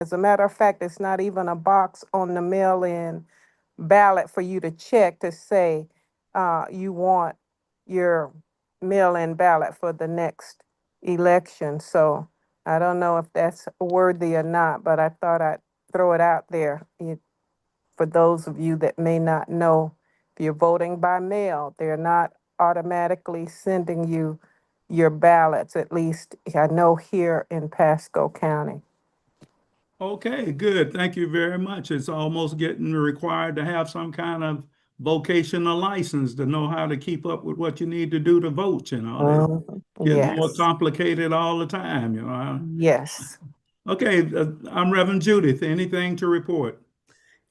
As a matter of fact, it's not even a box on the mail-in ballot for you to check to say you want your mail-in ballot for the next election. So I don't know if that's worthy or not, but I thought I'd throw it out there for those of you that may not know. If you're voting by mail, they're not automatically sending you your ballots, at least I know here in Pasco County. Okay, good. Thank you very much. It's almost getting required to have some kind of vocational license to know how to keep up with what you need to do to vote, you know. It's getting more Yes, complicated all the time, you know. yes. Okay, I'm Reverend Judith. Anything to report?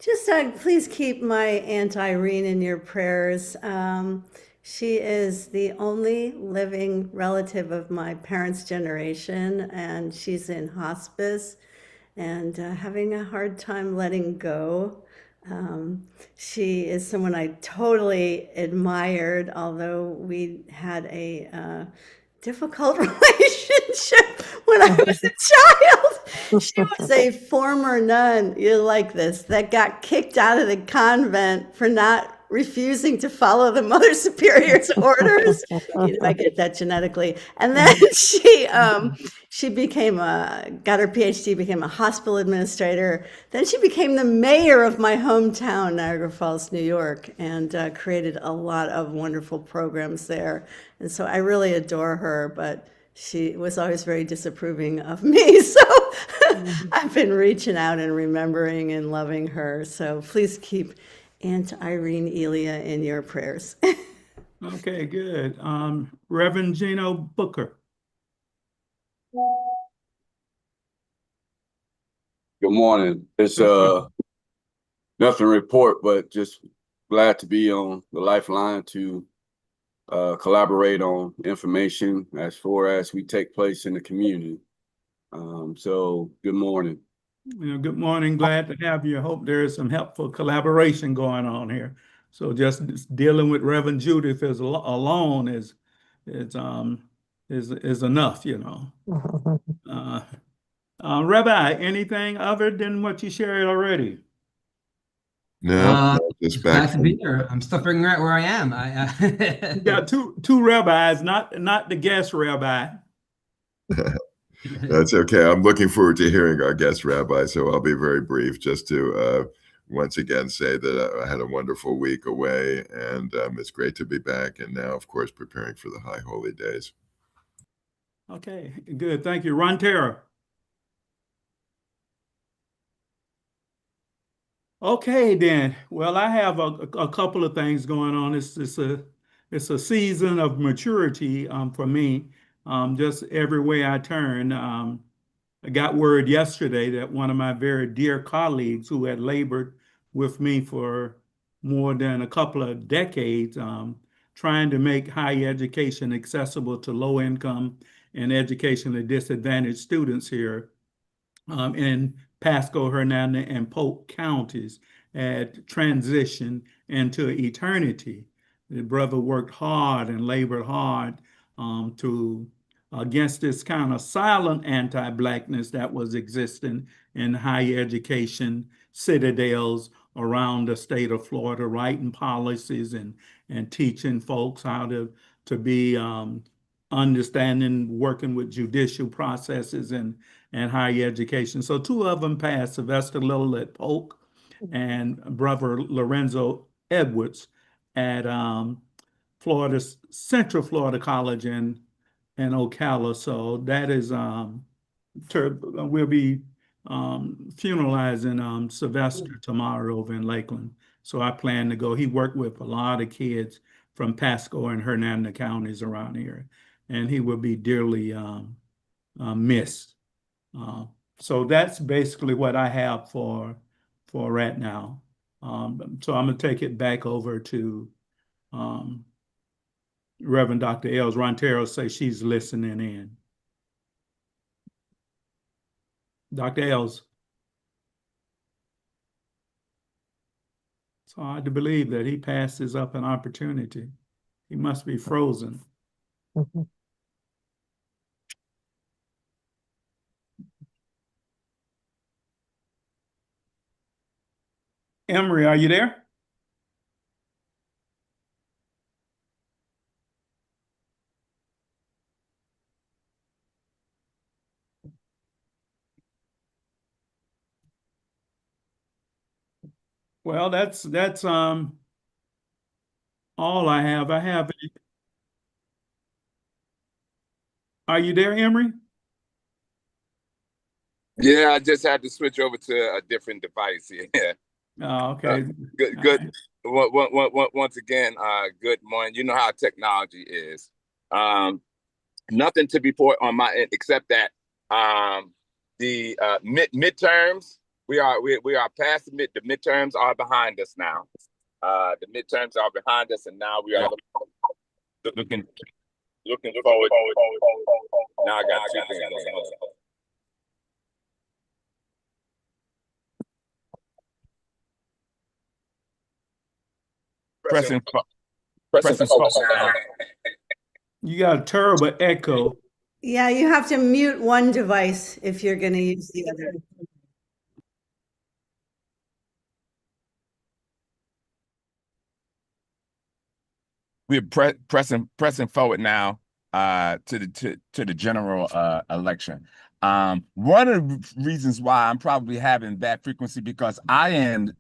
Just please keep my Aunt Irene in your prayers. She is the only living relative of my parents' generation, and she's in hospice and having a hard time letting go. She is someone I totally admired, although we had a difficult relationship when I was a child. She was a former nun, you like this, that got kicked out of the convent for not refusing to follow the Mother Superior's orders. You know, I get that genetically. And then she became got her PhD, became a hospital administrator. Then she became the mayor of my hometown, Niagara Falls, New York, and created a lot of wonderful programs there. And so I really adore her, but she was always very disapproving of me. So I've been reaching out and remembering and loving her. So please keep Aunt Irene Elia in your prayers. Okay, good. Reverend Gino Booker. Good morning. It's nothing to report, but just glad to be on the Lifeline to collaborate on information as far as we take place in the community. So good morning. You know, good morning. Glad to have you. I hope there is some helpful collaboration going on here. So just dealing with Reverend Judith alone is enough, you know. Rabbi, anything other than what you shared already? No, just back. Glad to be here. I'm still figuring out where I am. You got two rabbis, not the guest rabbi. That's okay. I'm looking forward to hearing our guest rabbi, so I'll be very brief just to once again say that I had a wonderful week away, and it's great to be back, and now, of course, preparing for the High Holy Days. Okay, good. Thank you. Ron Terra. Okay, then. Well, I have a couple of things going on. It's a season of maturity for me. Just every way I turn. I got word yesterday that one of my very dear colleagues who had labored with me for more than a couple of decades, trying to make higher education accessible to low income and educationally disadvantaged students here in Pasco, Hernando, and Polk counties had transitioned into eternity. The brother worked hard and labored hard to against this kind of silent anti-Blackness that was existing in higher education citadels around the state of Florida, writing policies and teaching folks how to be understanding, working with judicial processes and higher education. So two of them passed, Sylvester Little at Polk and brother Lorenzo Edwards at Florida Central Florida College in Ocala. So that is we'll be funeralizing Sylvester tomorrow over in Lakeland. So I plan to go. He worked with a lot of kids from Pasco and Hernando counties around here, and he will be dearly missed. So that's basically what I have for right now. So I'm gonna take it back over to Reverend Dr. Els. Rontero say she's listening in. Dr. Els. It's hard to believe that he passes up an opportunity. He must be frozen. Emery, are you there? Well, that's all I have. Are you there, Emery? Yeah, I just had to switch over to a different device. Yeah. Oh, okay. Good. Once again, good morning. You know how technology is. Nothing to report on my end except that the midterms we are past the midterms are behind us now. The midterms are behind us, and now we are looking forward. Now I got two things going on. Pressing forward now. You got a terrible echo. Yeah, you have to mute one device if you're going to use the other. We're pressing forward now to the general election. One of the reasons why I'm probably having bad frequency because I am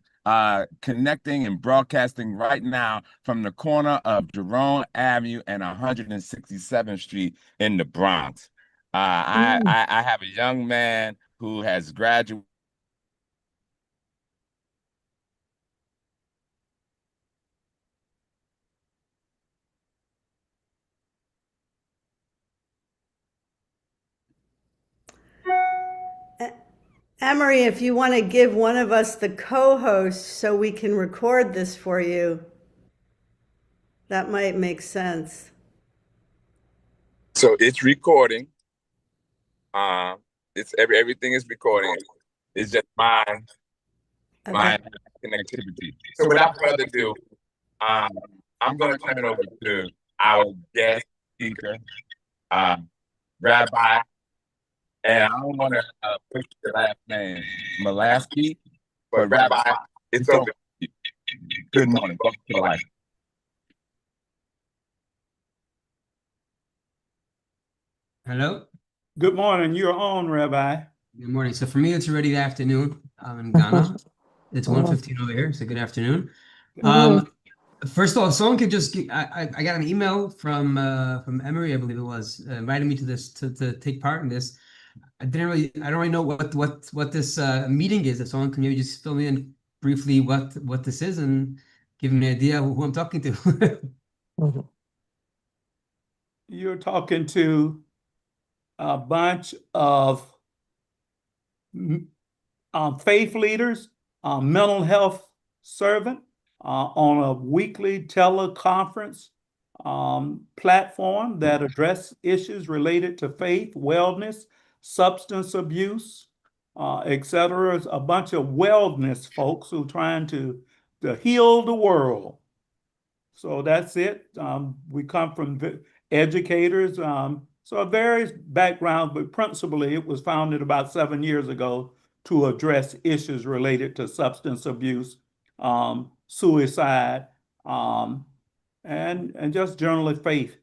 connecting and broadcasting right now from the corner of Jerome Avenue and 167th Street in the Bronx. I have a young man who has graduated. Emery, if you want to give one of us the co-host so we can record this for you, that might make sense. So it's recording. It's everything is recording. It's just my connectivity. So without further ado, I'm going to turn it over to our guest speaker, Rabbi, and I don't want to push your last name, Malasky, but Rabbi, it's over. Good morning. Welcome to Life. Hello. Good morning. You're on, Rabbi. Good morning. So for me, it's already the afternoon. I'm in Ghana. It's 1:15 over here, so good afternoon. First of all, if someone could just I got an email from Emery, I believe it was, inviting me to this to take part in this. I don't really know what this meeting is. If someone can maybe just fill me in briefly what this is and give me an idea of who I'm talking to. You're talking to a bunch of faith leaders, mental health servant on a weekly teleconference platform that address issues related to faith, wellness, substance abuse, etc. A bunch of wellness folks who are trying to heal the world. So that's it. We come from educators, so various backgrounds, but principally it was founded about 7 years ago to address issues related to substance abuse, suicide, and just generally faith.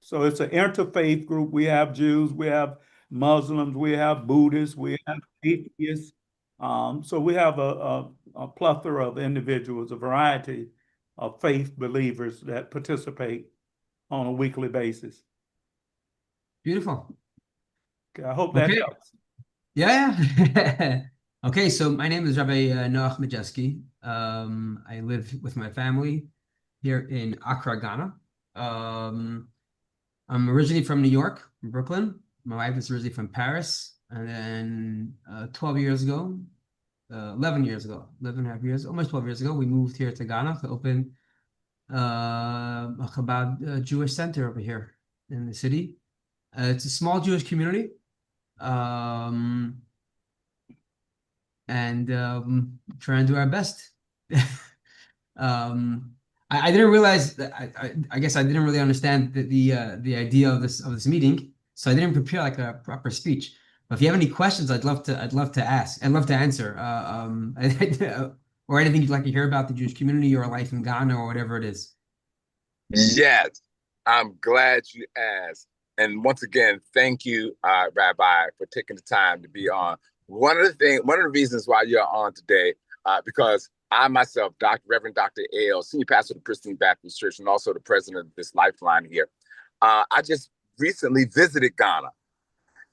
So it's an interfaith group. We have Jews, we have Muslims, we have Buddhists, we have atheists. So we have a plethora of individuals, a variety of faith believers that participate on a weekly basis. Beautiful. Okay, I hope that Okay. helps. Yeah. Okay, so my name is Rabbi Noach Majeski. I live with my family here in Accra, Ghana. I'm originally from New York, from Brooklyn. My wife is originally from Paris. And then 12 years ago, 11 years ago, 11 and a half years, almost 12 years ago, we moved here to Ghana to open a Chabad Jewish center over here in the city. It's a small Jewish community. And trying to do our best. I didn't realize that I guess I didn't really understand the idea of this meeting, so I didn't prepare like a proper speech. But if you have any questions, I'd love to ask. I'd love to answer. or anything you'd like to hear about the Jewish community or life in Ghana or whatever it is. Yes, I'm glad you asked. And once again, thank you, Rabbi, for taking the time to be on. One of the reasons why you're on today, because I myself, Reverend Dr. Ale, Senior Pastor of the Pristine Baptist Church, and also the president of this Lifeline here, I just recently visited Ghana,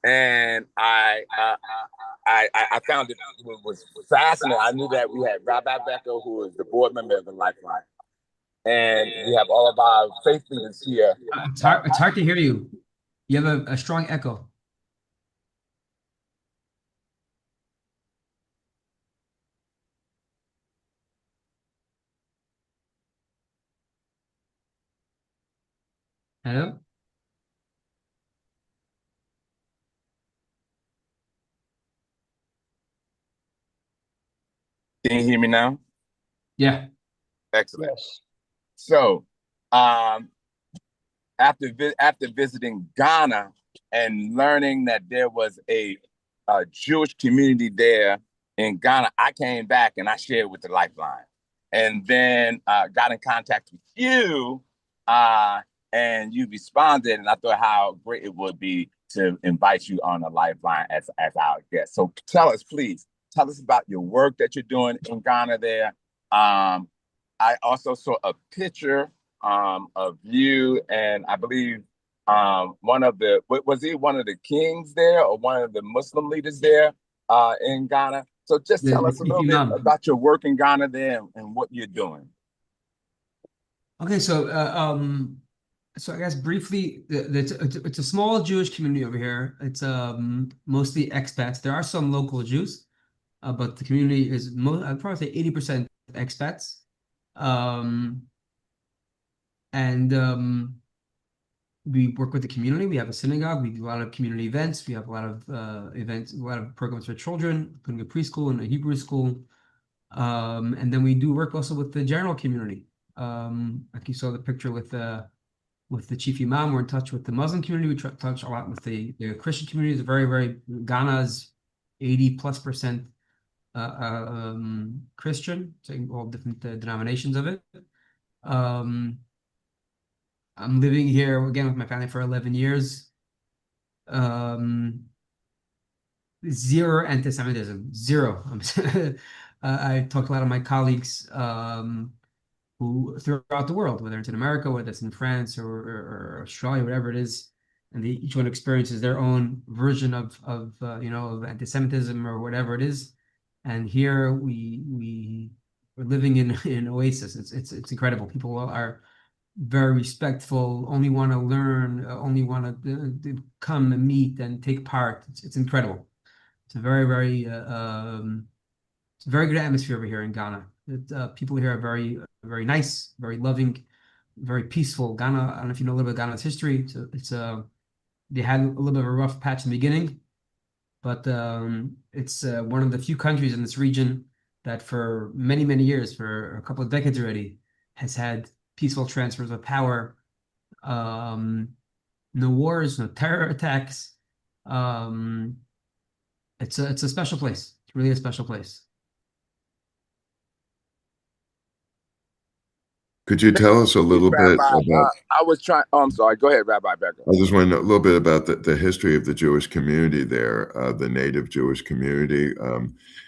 and I found it was fascinating. I knew that we had Rabbi Becker, who is the board member of the Lifeline, and we have all of our faith leaders here. It's hard to hear you. You have a strong echo. Hello? Can you hear me now? Yeah. Excellent. Yes. So, after visiting Ghana and learning that there was a Jewish community there in Ghana, I came back and I shared with the Lifeline, and then got in contact with you, and you responded, and I thought how great it would be to invite you on the Lifeline as our guest. So please tell us about your work that you're doing in Ghana there. I also saw a picture of you, and I believe one of the kings there or one of the Muslim leaders there in Ghana. So just tell us a little bit about your work in Ghana there and what you're doing. Okay, so I guess briefly, it's a small Jewish community over here. It's mostly expats. There are some local Jews, but the community is I'd probably say 80% expats. We work with the community. We have a synagogue. We do a lot of community events. We have a lot of events, a lot of programs for children, including a preschool and a Hebrew school. And then we do work also with the general community. Like you saw the picture with the chief imam. We're in touch with the Muslim community. We touch a lot with the Christian community. It's very Ghana's 80+% Christian, so all different denominations of it. I'm living here again with my family for 11 years. Zero anti-Semitism, zero. I talked to a lot of my colleagues who throughout the world, whether it's in America, whether it's in France or Australia, whatever it is, and each one experiences their own version of anti-Semitism or whatever it is. And here we're living in an oasis. It's incredible. People are very respectful, only want to learn, only want to come and meet and take part. It's incredible. It's a very good atmosphere over here in Ghana. People here are very nice, very loving, very peaceful. Ghana, I don't know if you know a little bit of Ghana's history. They had a little bit of a rough patch in the beginning, but it's one of the few countries in this region that for many years, for a couple of decades already, has had peaceful transfers of power, no wars, no terror attacks. It's a special place. It's really a special place. Could you tell us a little bit about? I'm sorry. Go ahead, Rabbi Becker. I just want to know a little bit about the history of the Jewish community there, the native Jewish community,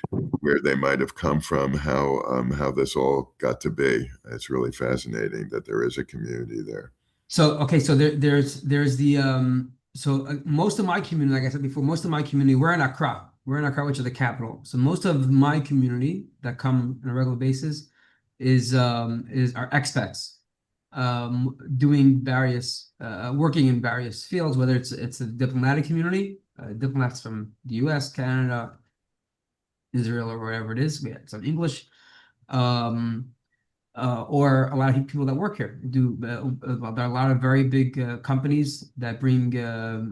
where they might have come from, how this all got to be. It's really fascinating that there is a community there. So there's the most of my community, like I said before, most of my community, we're in Accra. We're in Accra, which is the capital. So most of my community that come on a regular basis is our expats, doing various working in various fields, whether it's a diplomatic community, diplomats from the US, Canada, Israel, or wherever it is. We have some English, or a lot of people that work here. There are a lot of very big companies that bring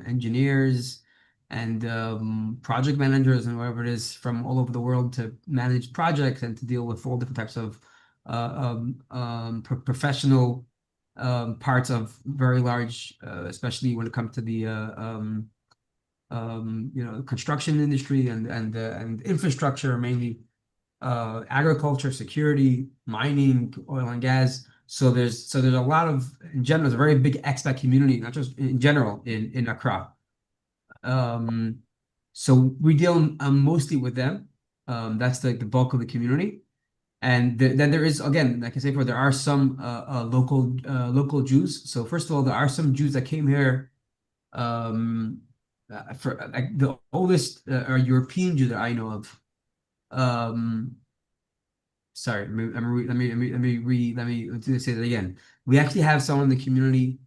engineers and project managers and whatever it is from all over the world to manage projects and to deal with all different types of professional parts of very large, especially when it comes to the construction industry and infrastructure mainly. agriculture, security, mining, oil and gas. So there's a lot of, in general, there's a very big expat community, not just in general in Accra. So we deal mostly with them. That's the bulk of the community. And then there is, again, like I said before, there are some local Jews. So first of all, there are some Jews that came here. For like the oldest European Jew that I know of. Sorry, let me say that again. We actually have someone in the community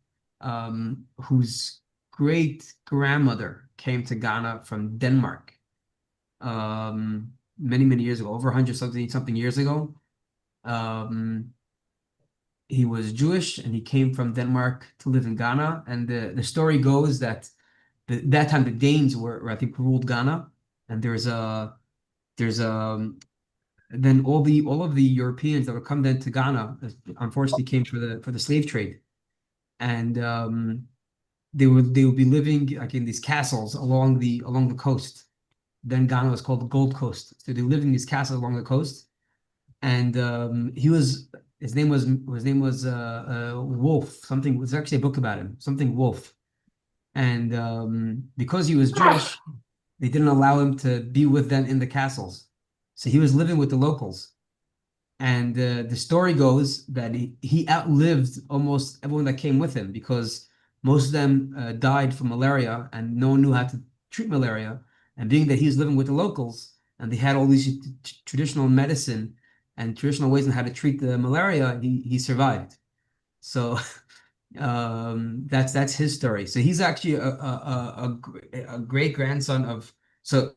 whose great grandmother came to Ghana from Denmark many years ago, over 100 something years ago. He was Jewish and he came from Denmark to live in Ghana. And the story goes that that time the Danes were I think ruled Ghana, and there's then all of the Europeans that would come then to Ghana unfortunately came for the slave trade, and they would be living like in these castles along the coast. Then Ghana was called the Gold Coast, so they lived in these castles along the coast, and his name was Wolf something. There's actually a book about him, something Wolf. And because he was Jewish, they didn't allow him to be with them in the castles. So he was living with the locals. And the story goes that he outlived almost everyone that came with him, because most of them died from malaria and no one knew how to treat malaria. And being that he was living with the locals and they had all these traditional medicine and traditional ways on how to treat the malaria, he survived. So that's his story. So he's actually a great grandson of, so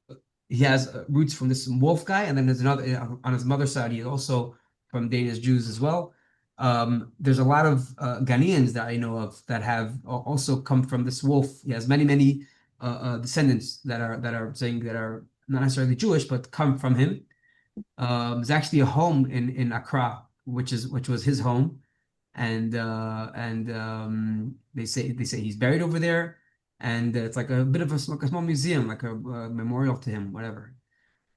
he has roots from this Wolf guy, and then there's another on his mother's side. He's also from Danish Jews as well. There's a lot of Ghanaians that I know of that have also come from this Wolf. He has many descendants that are saying that are not necessarily Jewish but come from him. There's actually a home in Accra, which was his home, and they say he's buried over there, and it's like a bit of a small museum, like a memorial to him, whatever.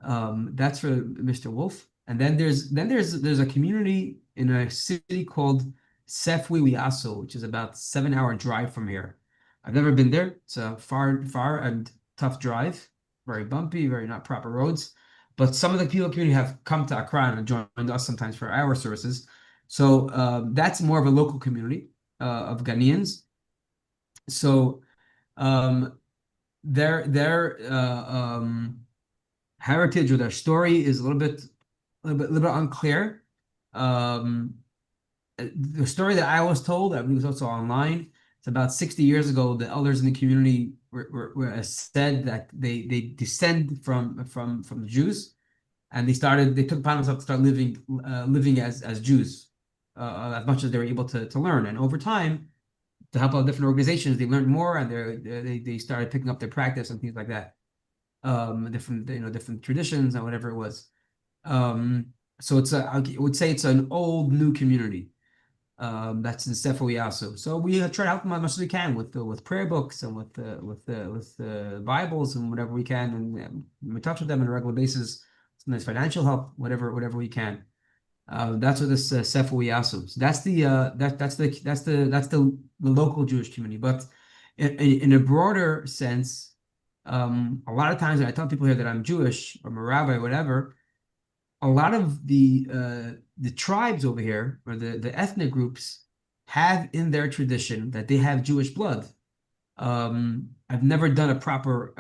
That's for Mr. Wolf. And then there's a community in a city called Sefwiwiaso, which is about 7-hour drive from here. I've never been there. It's a far and tough drive, very bumpy, very not proper roads. But some of the people in the community have come to Accra and joined us sometimes for our services. So that's more of a local community of Ghanaians. So their heritage or their story is a little bit unclear. The story that I was told, I was also online, it's about 60 years ago, the elders in the community were said that they descend from the Jews, and they took upon themselves to start living as Jews as much as they were able to learn. And over time, to help out different organizations, they learned more, and they started picking up their practice and things like that. Different traditions and whatever it was. So I would say it's an old new community. That's in Sefwiaso. So we try to help them as much as we can with prayer books and with the Bibles and whatever we can, and we touch with them on a regular basis. Sometimes financial help, whatever we can. That's what this Sefwiaso. So that's the local Jewish community. But in a broader sense, a lot of times when I tell people here that I'm Jewish or I'm a rabbi or whatever, a lot of the tribes over here, or the ethnic groups, have in their tradition that they have Jewish blood. I've never done a proper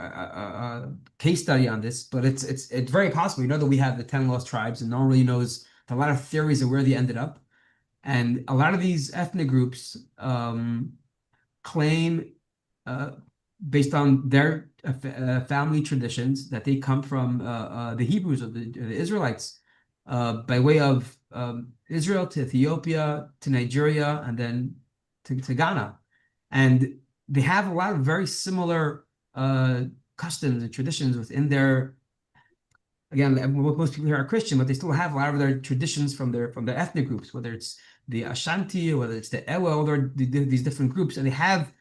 case study on this, but it's very possible. You know that we have the 10 lost tribes, and no one really knows. A lot of theories of where they ended up, and a lot of these ethnic groups claim, based on their family traditions, that they come from the Hebrews or the Israelites, by way of Israel to Ethiopia to Nigeria and then to Ghana. And they have a lot of very similar customs and traditions within their, again, most people here are Christian, but they still have a lot of their traditions from their ethnic groups, whether it's the Ashanti or whether it's the Ewa, or these different groups, and they have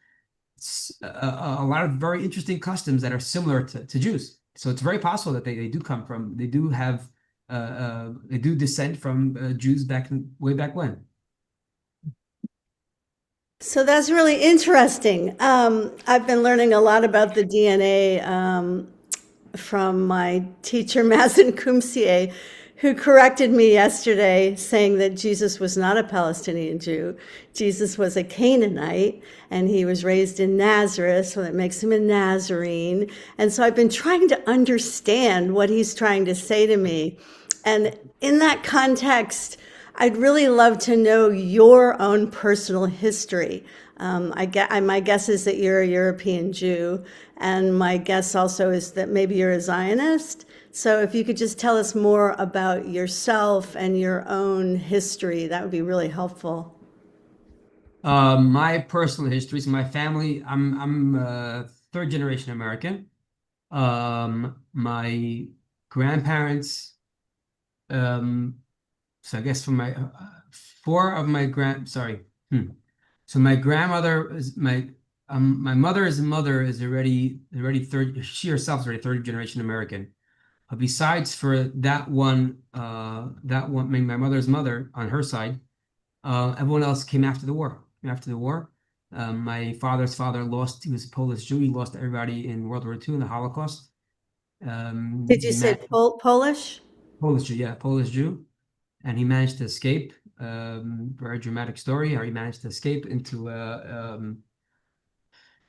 a lot of very interesting customs that are similar to Jews. So it's very possible that they do have they do descend from Jews way back when. So that's really interesting. I've been learning a lot about the DNA from my teacher, Mazen Kumsier, who corrected me yesterday saying that Jesus was not a Palestinian Jew. Jesus was a Canaanite, and he was raised in Nazareth, so that makes him a Nazarene. And so I've been trying to understand what he's trying to say to me. And in that context, I'd really love to know your own personal history. My guess is that you're a European Jew, and my guess also is that maybe you're a Zionist. So if you could just tell us more about yourself and your own history, that would be really helpful. My personal history, so my family, I'm third generation American. My grandparents, so I guess from my four of my sorry. So my grandmother is my mother's mother is already third. She herself is already third generation American. Besides for that one, my mother's mother on her side, everyone else came after the war. After the war, my father's father lost. He was a Polish Jew. He lost everybody in World War II in the Holocaust. Did you say Polish? Polish Jew, yeah, Polish Jew, and he managed to escape. Very dramatic story how he managed to escape into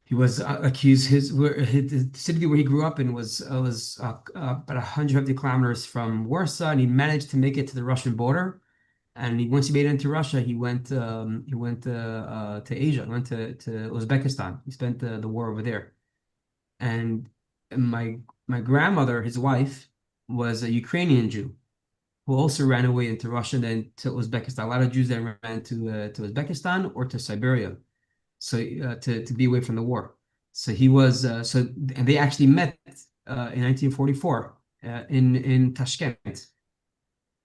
he was accused the city where he grew up in was about 150 kilometers from Warsaw, and he managed to make it to the Russian border. And once he made it into Russia, he went to Asia, went to Uzbekistan. He spent the war over there. And my grandmother, his wife, was a Ukrainian Jew who also ran away into Russia and then to Uzbekistan. A lot of Jews then ran to Uzbekistan or to Siberia, so to be away from the war. So he was and they actually met in 1944 in Tashkent,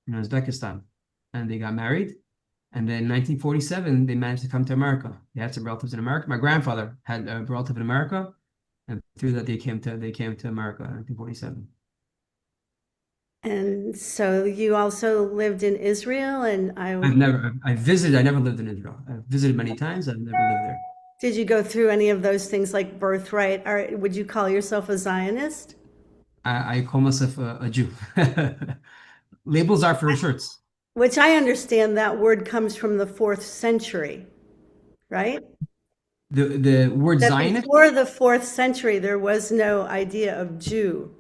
in Uzbekistan, and they got married. And then in 1947 they managed to come to America. They had some relatives in America. My grandfather had a relative in America, and through that they came to America in 1947. And so you also lived in Israel, and I never lived in Israel. I've visited many times. I've never lived there. did you go through any of those things like birthright? Or would you call yourself a Zionist? I call myself a Jew. Labels are for shirts. Which I understand that word comes from the 4th century, right? The word That Zionist. before the 4th century, there was no idea of Jew.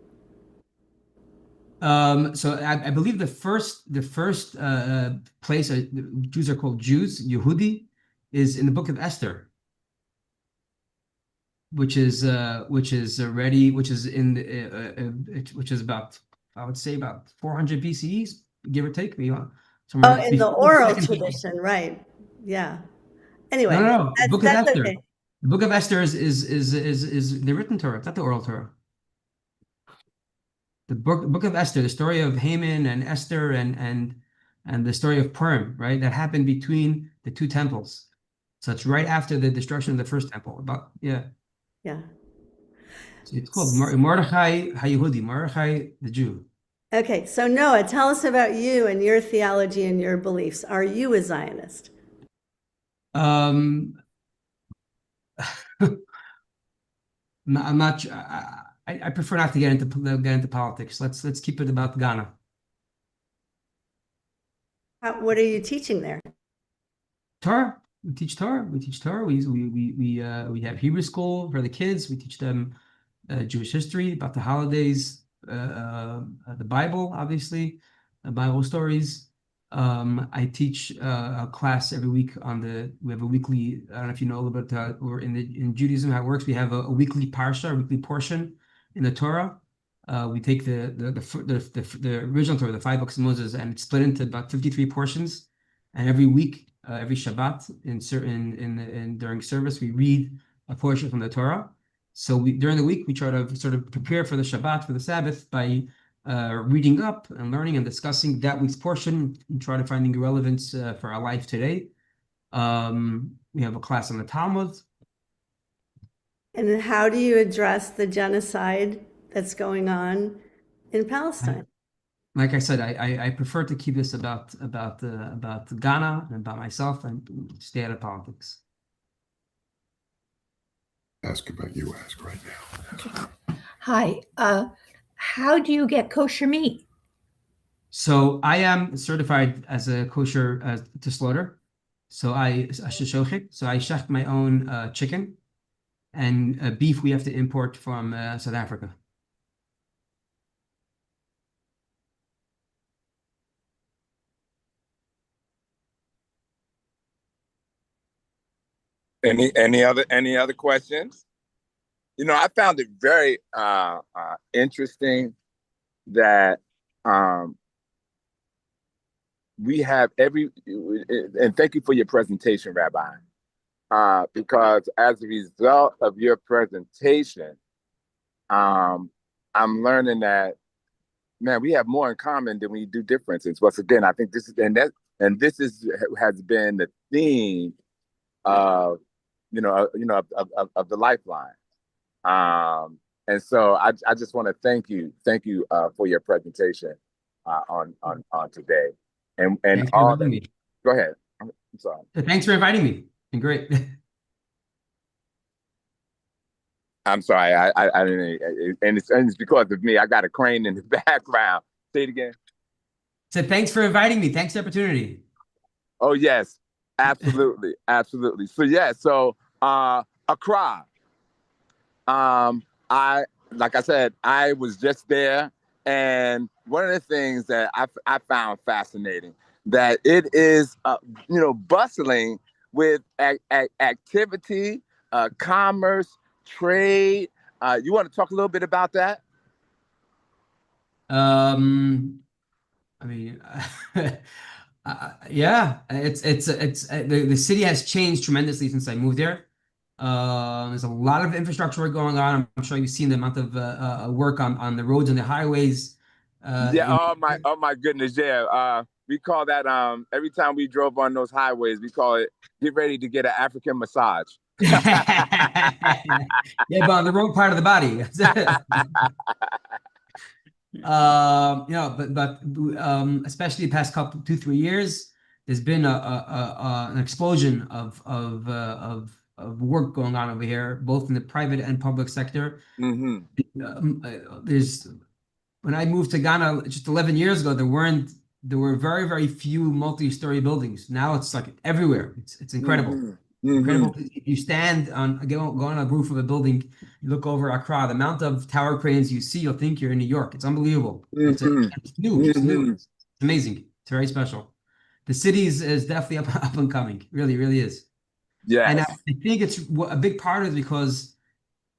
So I believe the first place Jews are called Jews, Yehudi, is in the book of Esther, which is about, I would say, about 400 BCE, give or take. Oh, in the oral tradition, right? Yeah. Anyway, No. The book of that's Esther. okay. The book of Esther is the written Torah, not the oral Torah. The book of Esther, the story of Haman and Esther and the story of Purim, right? That happened between the two temples. So it's right after the destruction of the first temple. Yeah. So it's called Mordechai HaYehudi, Mordechai the Jew. Okay, so Noah, tell us about you and your theology and your beliefs. Are you a Zionist? I'm not. I prefer not to get into politics. Let's keep it about Ghana. What are you teaching there? Torah. We teach Torah. We have Hebrew school for the kids. We teach them Jewish history, about the holidays, the Bible, obviously, Bible stories. I teach a class every week we have a weekly, I don't know if you know a little bit, or in Judaism, how it works. We have a weekly parsha, a weekly portion in the Torah. We take the original Torah, the 5 books of Moses, and it's split into about 53 portions. And every week, every Shabbat, during service, we read a portion from the Torah. So during the week, we try to sort of prepare for the Shabbat, for the Sabbath, by reading up and learning and discussing that week's portion and try to finding relevance for our life today. We have a class on the Talmud. And how do you address the genocide that's going on in Palestine? like I said, I prefer to keep this about Ghana and about myself and stay out of politics. Ask about you. Ask right now. Hi. How do you get kosher meat? So I am certified as a kosher to slaughter. So I sheshochet. So I shecht my own chicken, and beef we have to import from South Africa. Any other questions? You know, I found it very interesting that we have and thank you for your presentation, Rabbi, because as a result of your presentation, I'm learning that, man, we have more in common than we do differences. Once again, I think this is has been the theme of of the Lifeline. And so I just want to thank you for your presentation on today. And Thanks for all inviting me. go ahead. I'm sorry. Thanks for inviting me. Been great. I'm sorry. I didn't, and it's because of me. I got a crane in the background. Say it again. So thanks for inviting me. Thanks for the opportunity. Oh yes, absolutely, absolutely. So yeah, so Accra. I like I said, I was just there, and one of the things that I found fascinating that it is bustling with activity, commerce, trade. You want to talk a little bit about that? I mean, yeah, the city has changed tremendously since I moved there. There's a lot of infrastructure work going on. I'm sure you've seen the amount of work on the roads and the highways. Yeah. In Oh my goodness. Yeah. We call that every time we drove on those highways, we call it get ready to get an African massage. Yeah, but on the wrong part of the body. Especially the past couple 2-3 years, there's been an explosion of work going on over here, both in the private and public sector. Mm-hmm. There's When I moved to Ghana just 11 years ago, there were very, very few multi-story buildings. Now it's like everywhere. It's incredible. Mm-hmm. Incredible. Mm-hmm. If you go on a roof of a building, you look over Accra, the amount of tower cranes you see, you'll think you're in New York. It's unbelievable. Mm-hmm. It's new. It's new. Mm-hmm. It's amazing. It's very special. The city is definitely up and coming. Really, really is. And I Yes, think a big part of it because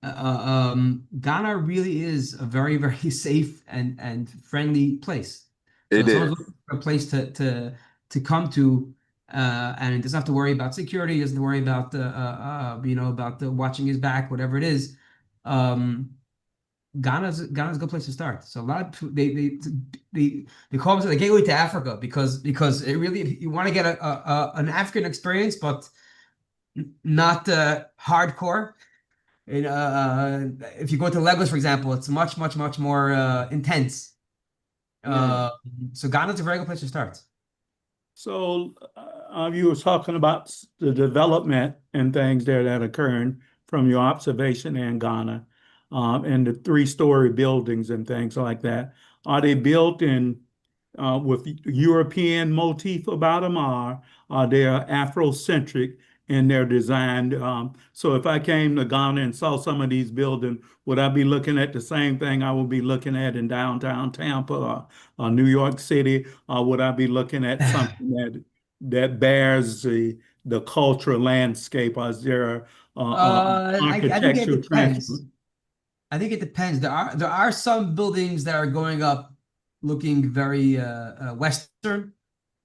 Ghana really is a very, very safe and friendly place. So it if is. someone's looking for a place to come to, and doesn't have to worry about security, doesn't worry about about the watching his back, whatever it is. Ghana's a good place to start. So a lot of they call it the gateway to Africa because it really, if you want to get an African experience, but not hardcore. If you go to Lagos, for example, it's much, much, much more intense. So Ghana's a very good place to start. So you were talking about the development and things there that occurring from your observation in Ghana, and the 3-story buildings and things like that. Are they built in with European motif about them, or are they Afrocentric in their design? So if I came to Ghana and saw some of these buildings, would I be looking at the same thing I would be looking at in downtown Tampa or New York City, or would I be looking at something that bears the cultural landscape? Or is there I think it architectural transfer? depends. I think it depends. There are some buildings that are going up looking very Western,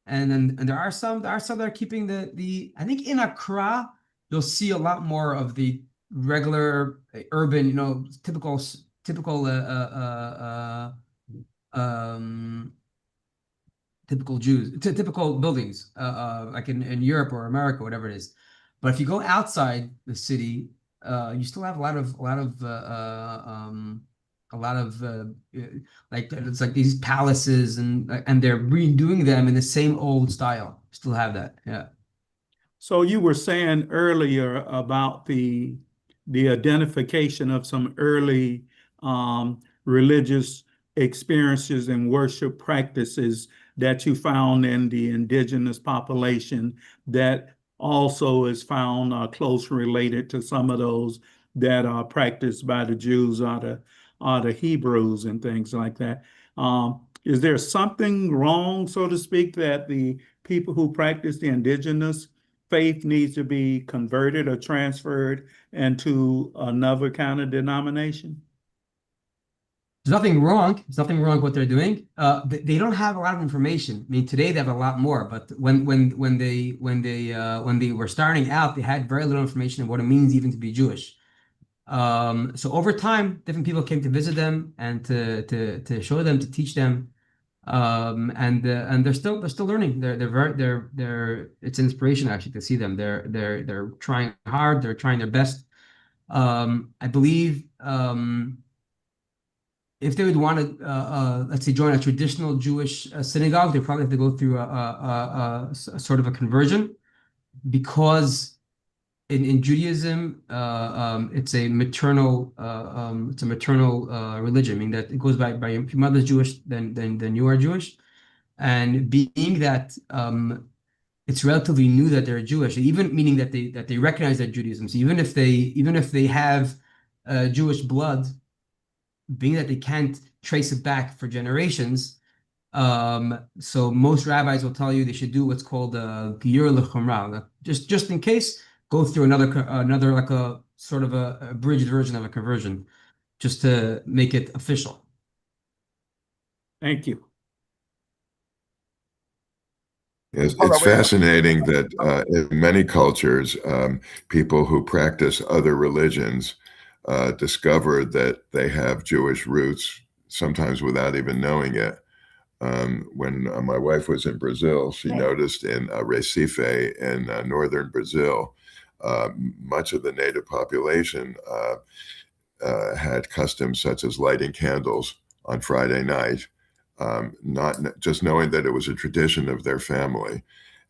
and there are some that are keeping the. I think in Accra you'll see a lot more of the regular urban, um, typical buildings, like in Europe or America, whatever it is. But if you go outside the city, you still have a lot of a lot of like it's like these palaces and they're redoing them in the same old style. Still have that. Yeah. So you were saying earlier about the identification of some early religious experiences and worship practices that you found in the indigenous population that also is found close related to some of those that are practiced by the Jews or the Hebrews and things like that. Is there something wrong, so to speak, that the people who practice the indigenous faith needs to be converted or transferred into another kind of denomination? There's nothing wrong. There's nothing wrong with what they're doing. They don't have a lot of information. I mean, today they have a lot more, but when they were starting out, they had very little information of what it means even to be Jewish. So over time, different people came to visit them and to show them, to teach them, and they're still learning. They're it's an inspiration actually to see them. They're trying hard. They're trying their best. I believe. If they would want to, let's say, join a traditional Jewish synagogue, they probably have to go through a sort of a conversion, because in Judaism, it's a maternal religion. I mean that it goes by if your mother's Jewish, then you are Jewish, and being that it's relatively new that they're Jewish, even meaning that they recognize their Judaism. So even if they have Jewish blood, being that they can't trace it back for generations, so most rabbis will tell you they should do what's called a giyur l'chumrah, just in case, go through another like a sort of a abridged version of a conversion, just to make it official. Thank you. It's fascinating that in many cultures, people who practice other religions discover that they have Jewish roots, sometimes without even knowing it. When my wife was in Brazil, she noticed in Recife in northern Brazil, much of the native population had customs such as lighting candles on Friday night, not just knowing that it was a tradition of their family.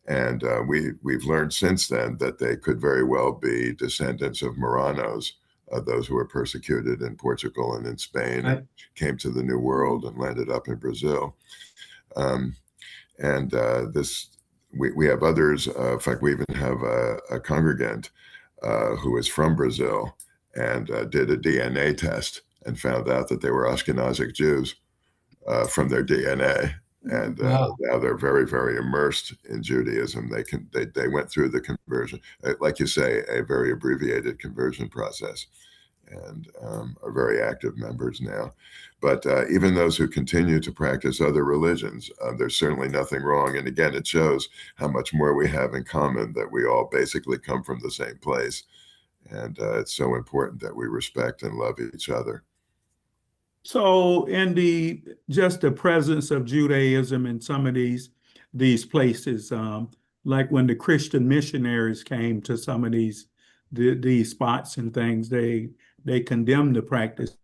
And we've learned since then that they could very well be descendants of Marranos, those who were persecuted in Portugal and in Spain, and came to the New World and landed up in Brazil. We have others. In fact, we even have a congregant who is from Brazil and did a DNA test and found out that they were Ashkenazic Jews from their DNA. And now they're very, very immersed in Judaism. They went through the conversion, like you say, a very abbreviated conversion process, and are very active members now. But even those who continue to practice other religions, there's certainly nothing wrong. And again, it shows how much more we have in common, that we all basically come from the same place. And it's so important that we respect and love each other. So in just the presence of Judaism in some of these places, like when the Christian missionaries came to some of these spots and things, they condemned the practices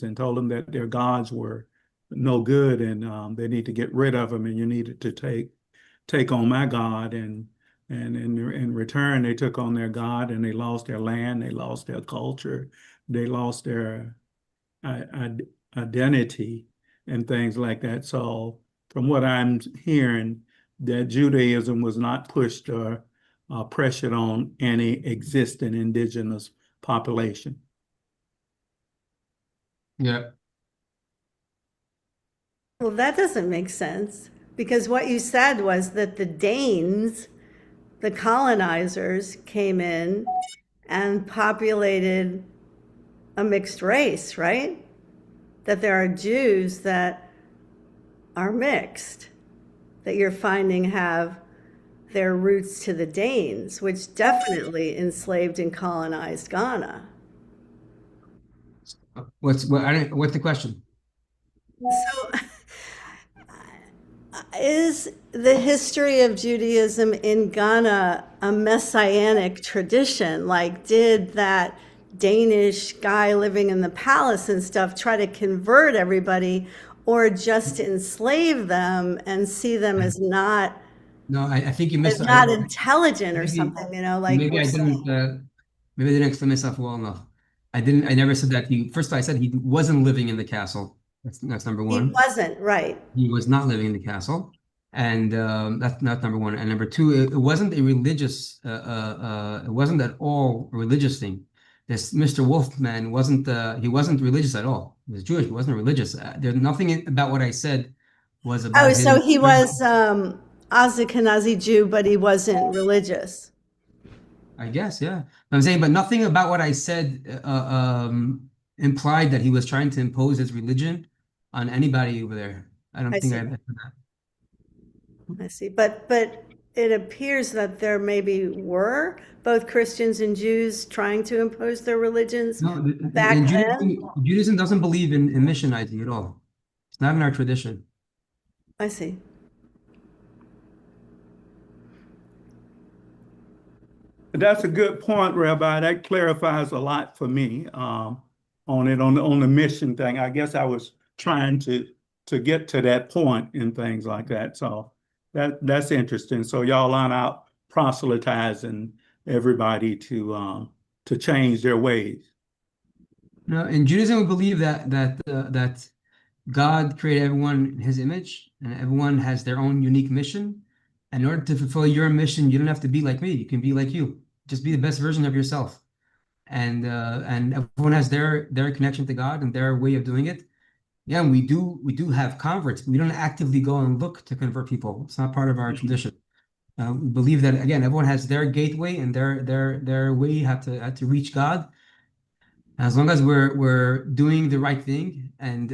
and told them that their gods were no good, and they need to get rid of them, and you needed to take on my God. And in return, they took on their God, and they lost their land, they lost their culture, they lost their identity and things like that. So from what I'm hearing, that Judaism was not pushed or pressured on any existing indigenous population. Yeah. Well, that doesn't make sense, because what you said was that the Danes, the colonizers, came in and populated a mixed race, right? That there are Jews that are mixed, that you're finding have their roots to the Danes, which definitely enslaved and colonized Ghana. What's the question? So, is the history of Judaism in Ghana a messianic tradition? Like, did that Danish guy living in the palace and stuff try to convert everybody or just enslave them and see them as not No, I think you as missed. not intelligent or Maybe something, you know, like maybe we're I saying. didn't. Maybe I didn't explain myself well enough. I didn't. I never said that. First of all, I said he wasn't living in the castle. That's number He one. wasn't, right. He was not living in the castle, and that's number one. And number two, it wasn't a religious. It wasn't at all a religious thing. This Mr. Wolfman wasn't. He wasn't religious at all. He was Jewish. He wasn't religious. There's nothing about what I said was Oh, about so him. he was Ashkenazi Jew, but he wasn't religious. I guess, yeah. I'm saying, but nothing about what I said implied that he was trying to impose his religion on anybody over there. I don't I think see. I. I see. But it appears that there maybe were both Christians and Jews trying to impose their religions No, back and then. Judaism doesn't believe in missionizing at all. It's not in our tradition. I see. That's a good point, Rabbi. That clarifies a lot for me on it on the mission thing. I guess I was trying to get to that point and things like that. So that's interesting. So y'all aren't out proselytizing everybody to change their ways. No, in Judaism, we believe that God created everyone in His image, and everyone has their own unique mission. In order to fulfill your mission, you don't have to be like me. You can be like you. Just be the best version of yourself. And everyone has their connection to God and their way of doing it. Yeah, and we do have converts. We don't actively go and look to convert people. It's not part of our tradition. We believe that again, everyone has their gateway and their way how to reach God. As long as we're doing the right thing and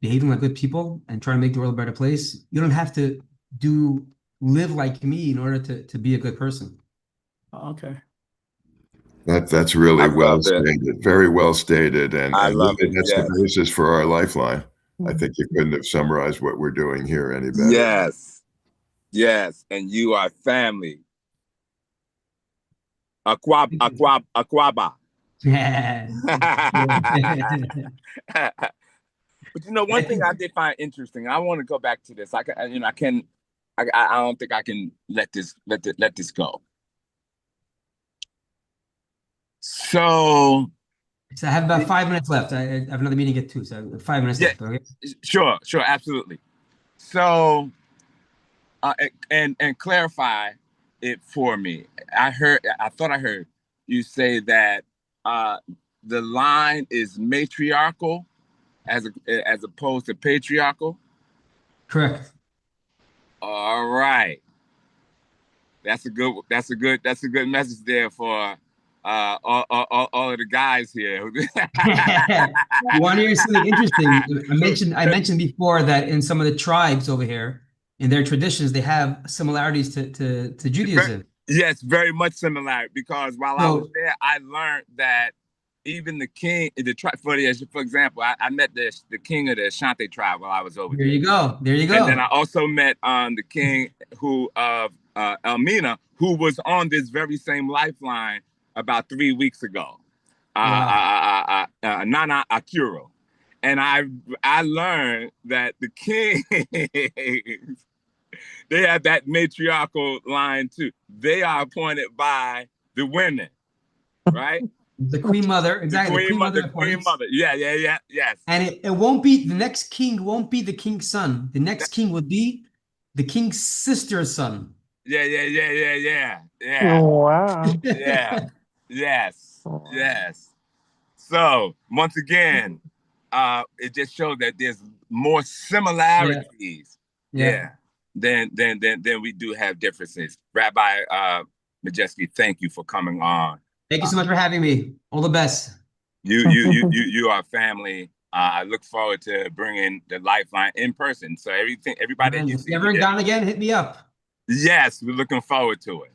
behaving like good people and trying to make the world a better place, you don't have to do live like me in order to be a good person. Okay. That's really I well love that. stated, very well stated, I and love really it. that's the Yes. basis for our lifeline. I think you couldn't have summarized what we're doing here any better. Yes. Yes. And you are family. Aquaba. Yeah. But you know, one thing I did find interesting. I want to go back to this. I don't think I can let this go. So So I have about 5 minutes left. I have another meeting at 2, so 5 minutes yeah, left. Okay. sure, absolutely. So and clarify it for me. I thought I heard you say that the line is matriarchal as opposed to patriarchal. Correct. All right. That's a good message there for all of the guys here. You want to hear something interesting? I mentioned before that in some of the tribes over here, in their traditions, they have similarities to Judaism. Yes, very much similar. Because while I was So there, I learned that even the king, for example, I met the king of the Ashanti tribe while I was over there there. you go. There you And then go. I also met the king of Elmina, who was on this very same lifeline about 3 weeks ago. Wow. Nana Akuro. And I learned that the king they have that matriarchal line too. They are appointed by the women, right? The queen mother, exactly. The queen mother The queen appoints. mother. Yeah, yes. And it won't be the next king won't be the king's son. The next king would be the king's sister's son. Yeah. Wow. Yeah. Yes. So once again, it just shows that there's more Yeah, similarities, yeah. than we do have differences. Rabbi Majeski, thank you for coming on. Thank you so much for having me. All the best. You are family. I look forward to bringing the Lifeline in person. So everybody that And you if see you ever in here, Ghana again, hit me up. yes, we're looking forward to it.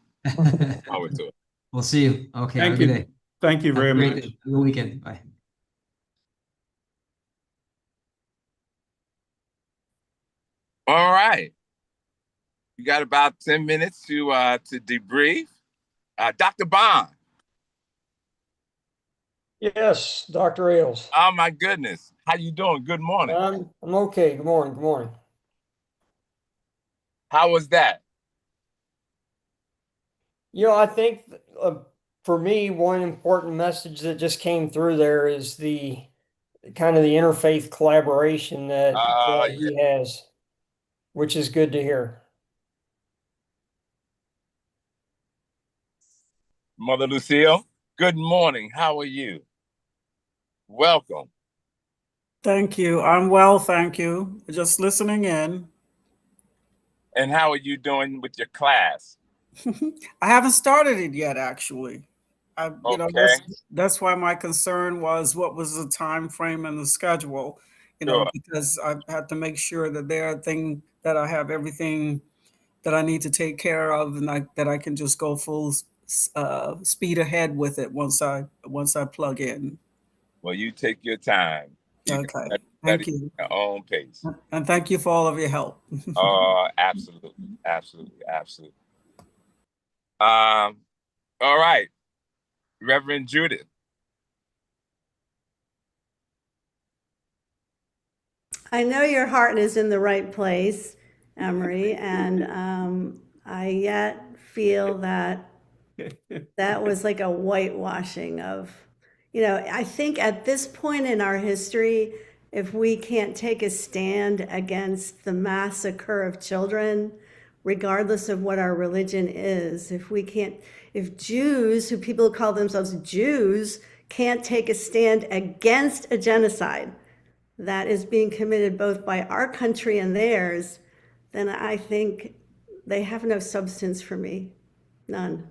We'll see you. Okay, have a Thank good you. day. Thank you Have a very great much. day. Have a good weekend. Bye. All right. You got about 10 minutes to debrief. Dr. Bond. Yes, Dr. Ailes. Oh my goodness. How you doing? Good morning. I'm okay. Good morning. Good morning. How was that? I think for me, one important message that just came through there is the kind of the interfaith collaboration that Yeah. he has, which is good to hear. Mother Lucille, good morning. How are you? Welcome. Thank you. I'm well, thank you. Just listening in. And how are you doing with your class? I haven't started it yet, actually. Okay. That's why my concern was what was the time frame and the schedule, Sure. because I had to make sure that there are things that I have everything that I need to take care of, and that I can just go full speed ahead with it once I plug in. Well, you take your time. You can Okay, study thank you, at your own pace. and thank you for all of your help. Absolutely, absolutely, absolutely. All right, Reverend Judith. I know your heart is in the right place, Emery, and I yet feel that that was like a whitewashing of, I think at this point in our history, if we can't take a stand against the massacre of children, regardless of what our religion is, if Jews, who people call themselves Jews, can't take a stand against a genocide that is being committed both by our country and theirs, then I think they have no substance for me. None.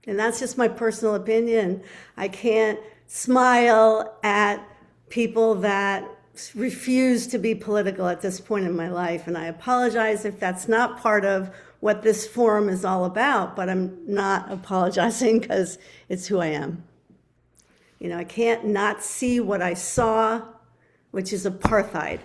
And that's just my personal opinion. I can't smile at people that refuse to be political at this point in my life. And I apologize if that's not part of what this forum is all about, but I'm not apologizing because it's who I am. I can't not see what I saw, which is apartheid.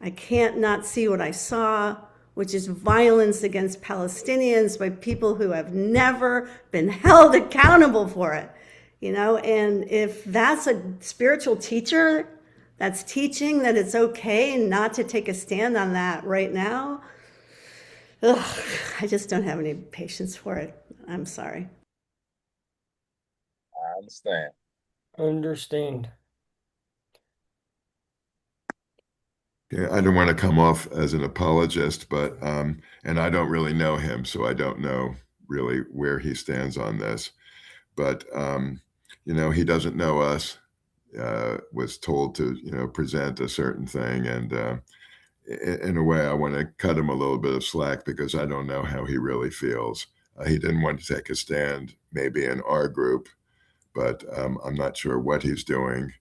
I can't not see what I saw, which is violence against Palestinians by people who have never been held accountable for it. And if that's a spiritual teacher that's teaching that it's okay not to take a stand on that right now, I just don't have any patience for it. I'm sorry. I understand. Understand. Yeah, I don't want to come off as an apologist, but and I don't really know him, so I don't know really where he stands on this. But he doesn't know us. Was told to present a certain thing, and in a way, I want to cut him a little bit of slack because I don't know how he really feels. He didn't want to take a stand, maybe in our group, but I'm not sure what he's doing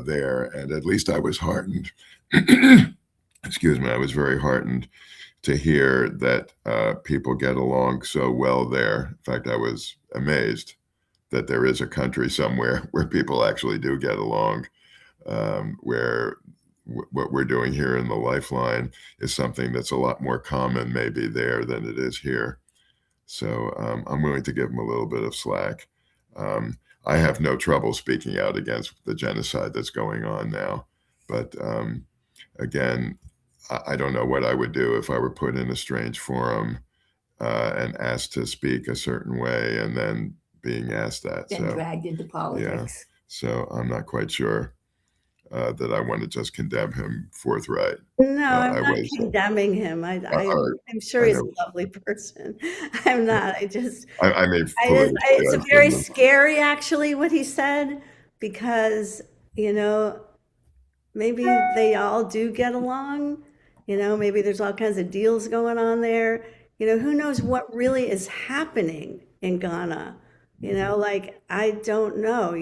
there. And at least I was heartened. Excuse me, I was very heartened to hear that people get along so well there. In fact, I was amazed that there is a country somewhere where people actually do get along, where what we're doing here in the Lifeline is something that's a lot more common maybe there than it is here. So I'm willing to give them a little bit of slack. I have no trouble speaking out against the genocide that's going on now. But again, I don't know what I would do if I were put in a strange forum and asked to speak a certain way and then being asked that. Then dragged into politics. So I'm not quite sure that I want to just condemn him forthright. No, I'm I not was, condemning him. I'm sure I he's a know. lovely person. I'm not. I mean, politically, It's I very shouldn't have. scary, actually, what he said, because, maybe they all do get along. Maybe there's all kinds of deals going on there. Who knows what really is happening in Ghana? I don't know,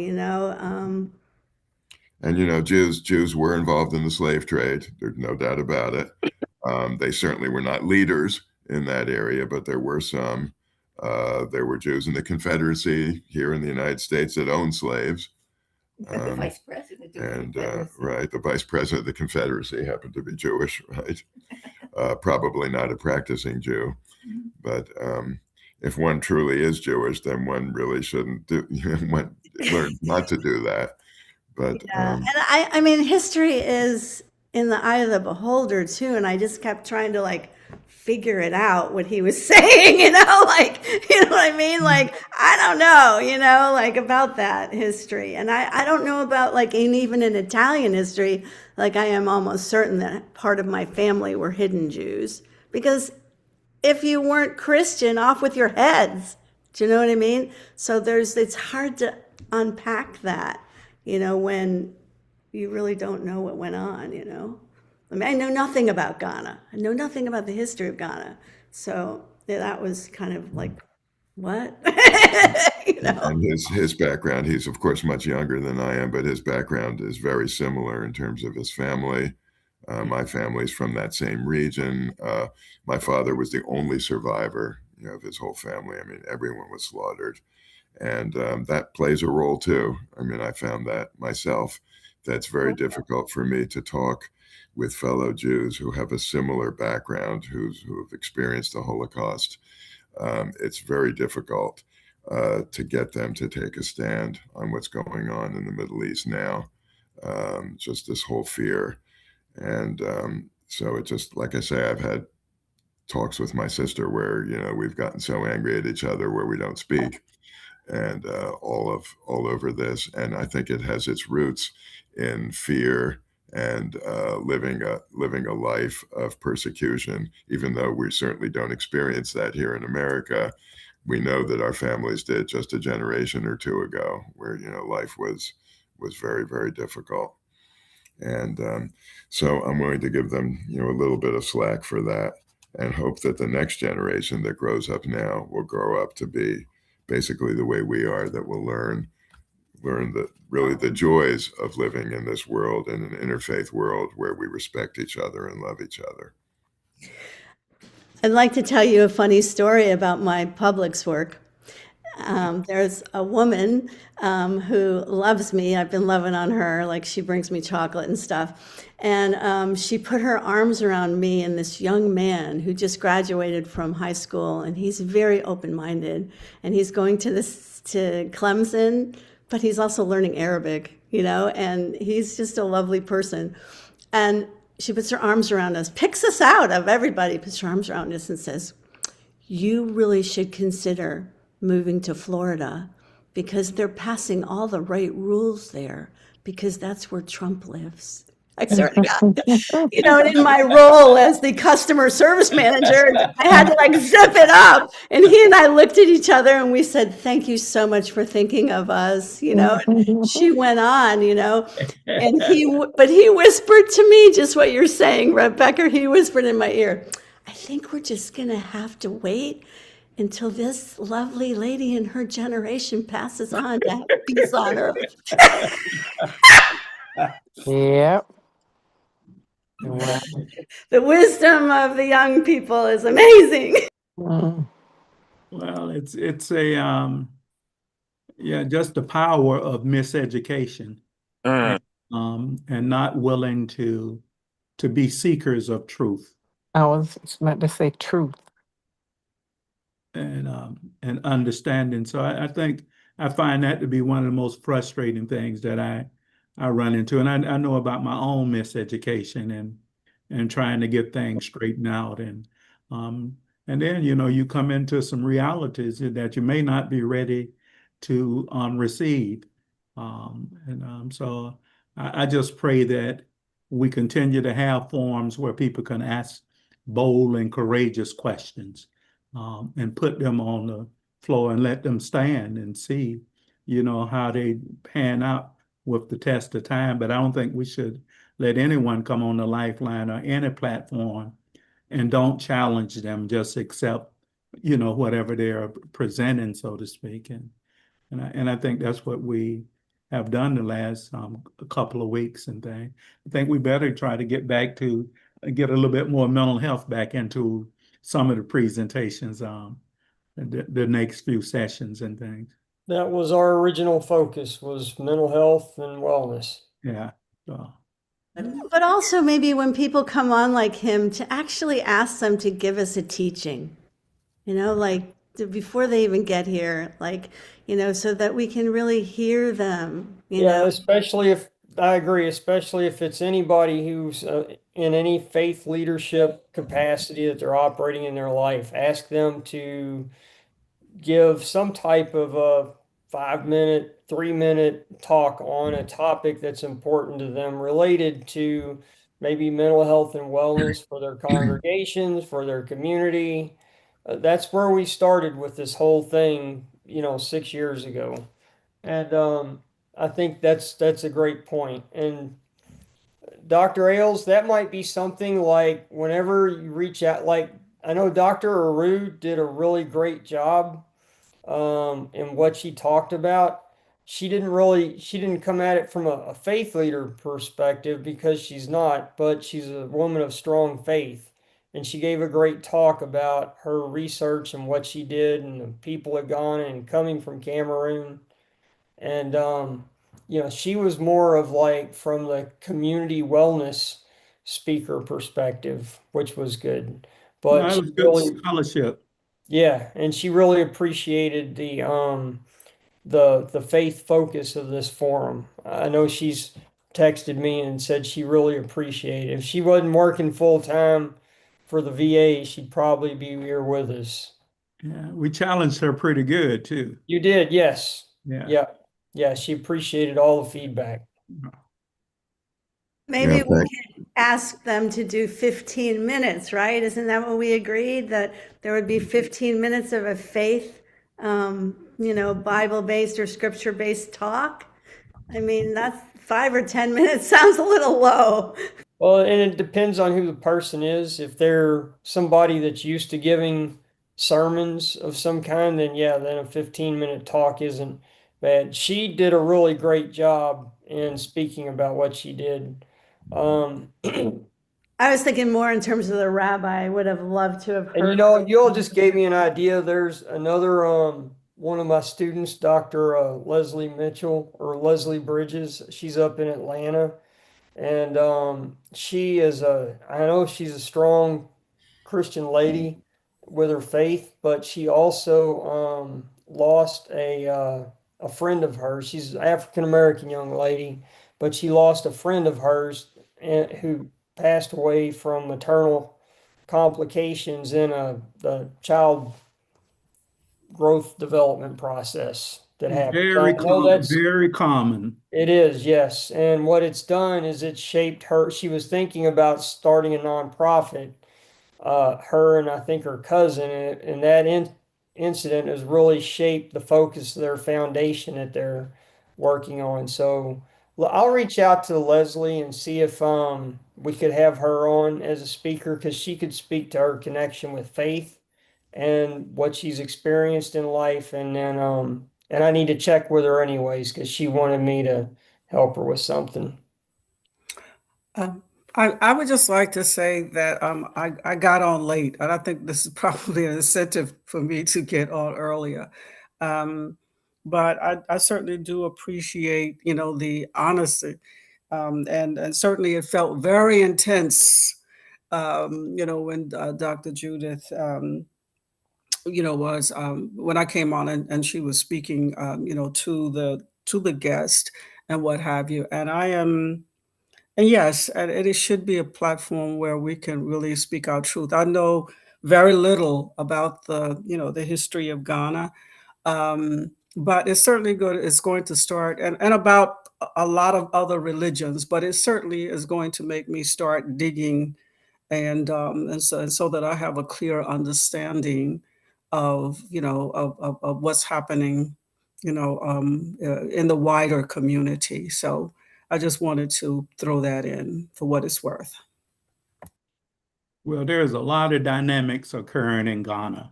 And Jews were involved in the slave trade. There's no doubt about it. They certainly were not leaders in that area, but there were some. There were Jews in the Confederacy here in the United States that owned slaves. The vice president of the Confederacy. Right, the vice president of the Confederacy happened to be Jewish, right? Probably not a practicing Jew, but if one truly is Jewish, then one really shouldn't do. learned not to do that. But Yeah, and I mean, history is in the eye of the beholder too, and I just kept trying to like figure it out what he was saying, like, you know what I mean? Like, I don't know, like about that history. And I don't know about like even in Italian history, like I am almost certain that part of my family were hidden Jews because if you weren't Christian, off with your heads. Do you know what I mean? So it's hard to unpack that, when you really don't know what went on. I mean, I know nothing about Ghana. I know nothing about the history of Ghana. So that was kind of like, what? And his background, he's of course much younger than I am, but his background is very similar in terms of his family. My family's from that same region. My father was the only survivor, of his whole family. I mean, everyone was slaughtered, and that plays a role too. I mean, I found that myself. That's very difficult for me to talk with fellow Jews who have a similar background, who have experienced the Holocaust. It's very difficult to get them to take a stand on what's going on in the Middle East now. Just this whole fear. And so it just, like I say, I've had talks with my sister where, we've gotten so angry at each other where we don't speak and all over this. And I think it has its roots in fear and living a life of persecution, even though we certainly don't experience that here in America. We know that our families did just a generation or two ago, where life was very, very difficult. And so I'm willing to give them a little bit of slack for that, and hope that the next generation that grows up now will grow up to be basically the way we are, that will learn the joys of living in this world, in an interfaith world where we respect each other and love each other. I'd like to tell you a funny story about my Publix work. There's a woman who loves me. I've been loving on her. Like, she brings me chocolate and stuff. And she put her arms around me and this young man who just graduated from high school. And he's very open-minded. And he's going to Clemson, but he's also learning Arabic, and he's just a lovely person. And she puts her arms around us, picks us out of everybody, puts her arms around us and says, "You really should consider moving to Florida because they're passing all the right rules there because that's where Trump lives." I swear to God. And in my role as the customer service manager, I had to like zip it up. And he and I looked at each other and we said, "Thank you so much for thinking of us." And she went on, and he whispered to me just what you're saying, Rebecca. He whispered in my ear, "I think we're just going to have to wait until this lovely lady in her generation passes on to have peace on earth." Yep. Wow. The wisdom of the young people is amazing. Mm. Well, it's a just the power of miseducation, and not willing to be seekers of truth I was meant to say truth. and understanding. So I think I find that to be one of the most frustrating things that I run into. And I know about my own miseducation and trying to get things straightened out. And then, you come into some realities that you may not be ready to receive. So I just pray that we continue to have forums where people can ask bold and courageous questions, and put them on the floor and let them stand and see, how they pan out with the test of time. But I don't think we should let anyone come on the Lifeline or any platform and don't challenge them, just accept, whatever they're presenting, so to speak. And I think that's what we have done the last couple of weeks and things. I think we better try to get back to get a little bit more mental health back into some of the presentations, the next few sessions and things. That was our original focus, was mental health and wellness. Yeah. So. But also maybe when people come on like him, to actually ask them to give us a teaching, like before they even get here, like, so that we can really hear them, Yeah, especially if I agree, especially if it's anybody who's in any faith leadership capacity that they're operating in their life. Ask them to give some type of a 5 minute, 3 minute talk on a topic that's important to them related to maybe mental health and wellness for their congregations, for their community. That's where we started with this whole thing, 6 years ago. And I think that's a great point. And Dr. Ailes, that might be something like whenever you reach out, like I know Dr. Aru did a really great job in what she talked about. She didn't come at it from a faith leader perspective because she's not, but she's a woman of strong faith. And she gave a great talk about her research and what she did and the people had gone and coming from Cameroon. And she was more of like from the community wellness speaker perspective, which was good. But That she was good really, scholarship. yeah, and she really appreciated the faith focus of this forum. I know she's texted me and said she really appreciated it. If she wasn't working full time for the VA, she'd probably be here with us. Yeah, we challenged her pretty good too. You did, yes. Yeah. Yeah. Yeah, she appreciated all the feedback. maybe Yeah, we could ask them to do 15 minutes, right? Isn't that what we agreed? That there would be 15 minutes of a faith, Bible-based or scripture-based talk? I mean, that's 5 or 10 minutes sounds a little low. Well, and it depends on who the person is. If they're somebody that's used to giving sermons of some kind, then yeah, then a 15-minute talk isn't bad. She did a really great job in speaking about what she did. And I was thinking more in terms of the rabbi. I would have loved to have heard. you all just gave me an idea. There's another one of my students, Dr. Leslie Mitchell or Leslie Bridges. She's up in Atlanta. And I know she's a strong Christian lady with her faith, but she also lost a friend of hers. She's an African American young lady, but she lost a friend of hers who passed away from maternal complications in the child growth development process that happened. So I know that's Very common. it is, yes. And what it's done is it shaped her. She was thinking about starting a nonprofit, her and I think her cousin, and that incident has really shaped the focus of their foundation that they're working on. So I'll reach out to Leslie and see if we could have her on as a speaker because she could speak to her connection with faith and what she's experienced in life. And I need to check with her anyways because she wanted me to help her with something. Um, I would just like to say that I got on late, and I think this is probably an incentive for me to get on earlier. Um, but I certainly do appreciate, the honesty, and certainly it felt very intense, when Dr. Judith, was when I came on and she was speaking, to the guest and what have you, and I am. And yes, and it should be a platform where we can really speak our truth. I know very little about the history of Ghana, but it's certainly good. It's going to start, and about a lot of other religions, but it certainly is going to make me start digging, and so that I have a clear understanding of of what's happening, in the wider community. So I just wanted to throw that in for what it's worth. Well, there's a lot of dynamics occurring in Ghana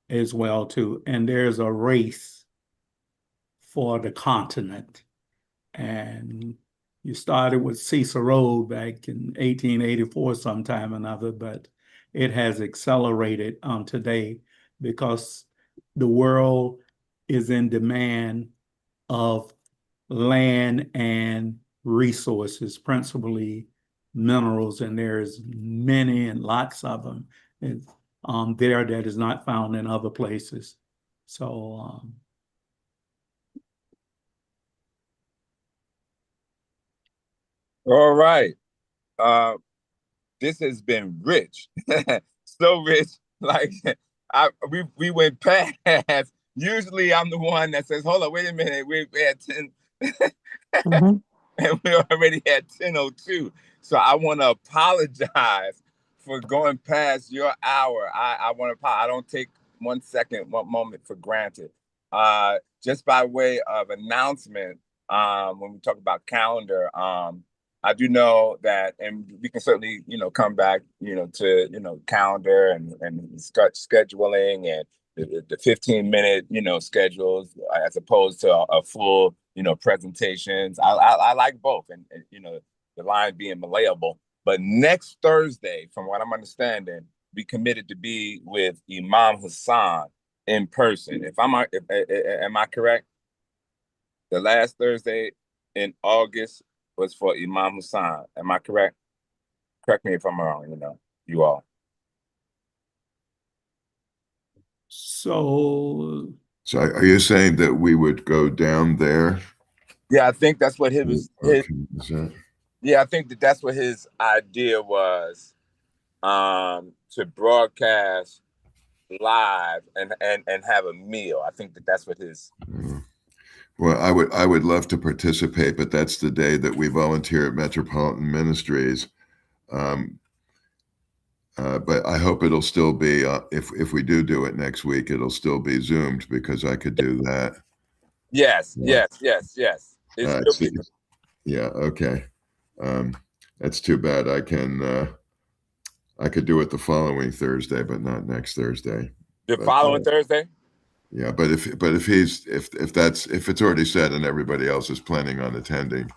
as well too, and there's a race for the continent. And you started with Cicero back in 1884 sometime or another, but it has accelerated today because the world is in demand of land and resources, principally minerals, and there's many and lots of them. there that is not found in other places. So, All right. This has been rich. So rich. Like we went past. Usually I'm the one that says, hold on, wait a minute, we had 10 and we already had 10:02. So I want to apologize for going past your hour. I want to I don't take 1 second, 1 moment for granted. Just by way of announcement, when we talk about calendar, I do know that, and we can certainly, come back, to, calendar and scheduling and the 15-minute, schedules as opposed to a full, presentations. I like both, and the line being malleable. But next Thursday, from what I'm understanding, we committed to be with Imam Hassan in person. Am I correct? The last Thursday in August was for Imam Hassan. Am I correct? Correct me if I'm wrong, you all. so So are you saying that we would go down there? Yeah, I think that's what Okay, I think that's what his idea was, to broadcast live and have a meal. I think that's what his. Well, I would love to participate, but that's the day that we volunteer at Metropolitan Ministries. But I hope it'll still be, if we do it next week, it'll still be Zoomed, because I could do that. Yes. Yeah. Yeah. Okay. That's too bad. I could do it the following Thursday, but not next Thursday. The following Thursday? Yeah, but if it's already said and everybody else is planning on attending,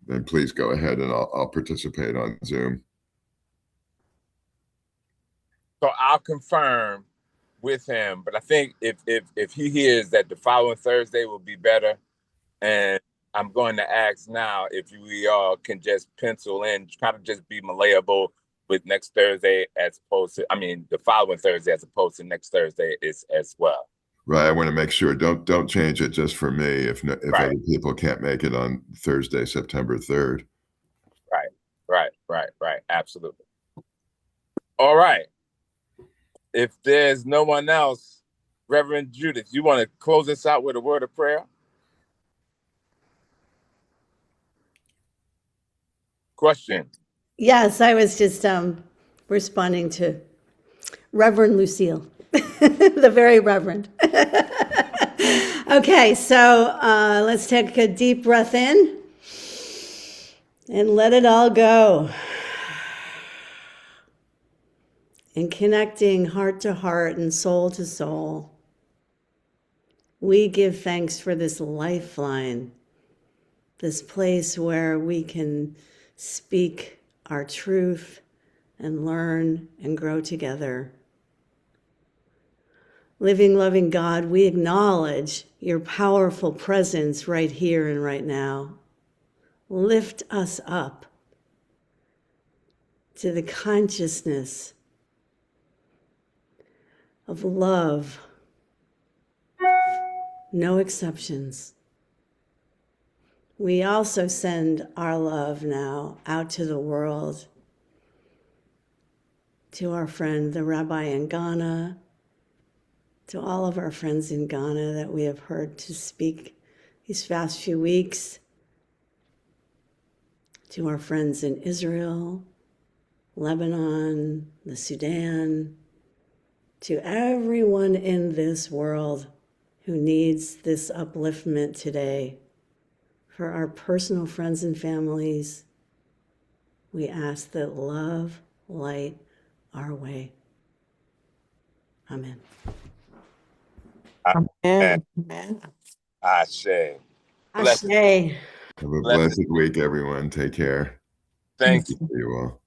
then please go ahead and I'll participate on Zoom. So I'll confirm with him, but I think if he hears that the following Thursday will be better, and I'm going to ask now if we all can just pencil in, kind of just be malleable with next Thursday as opposed to, the following Thursday as opposed to next Thursday is as well. Right. I want to make sure, don't change it just for me if Right. other people can't make it on Thursday, September 3rd. Right. Absolutely. All right. If there's no one else, Reverend Judith, you want to close us out with a word of prayer? Question. Yes, I was just responding to Reverend Lucille, the very Reverend. Okay, so let's take a deep breath in and let it all go. And connecting heart to heart and soul to soul, we give thanks for this lifeline, this place where we can speak our truth and learn and grow together. Living, loving God, we acknowledge your powerful presence right here and right now. Lift us up to the consciousness of love, no exceptions. We also send our love now out to the world, to our friend, the Rabbi in Ghana, to all of our friends in Ghana that we have heard to speak these past few weeks, to our friends in Israel, Lebanon, the Sudan, to everyone in this world who needs this upliftment today. For our personal friends and families, we ask that love light our way. Amen. Amen. Ashe. Ashe. Have a blessed week, everyone. Take care. Thank you. You all.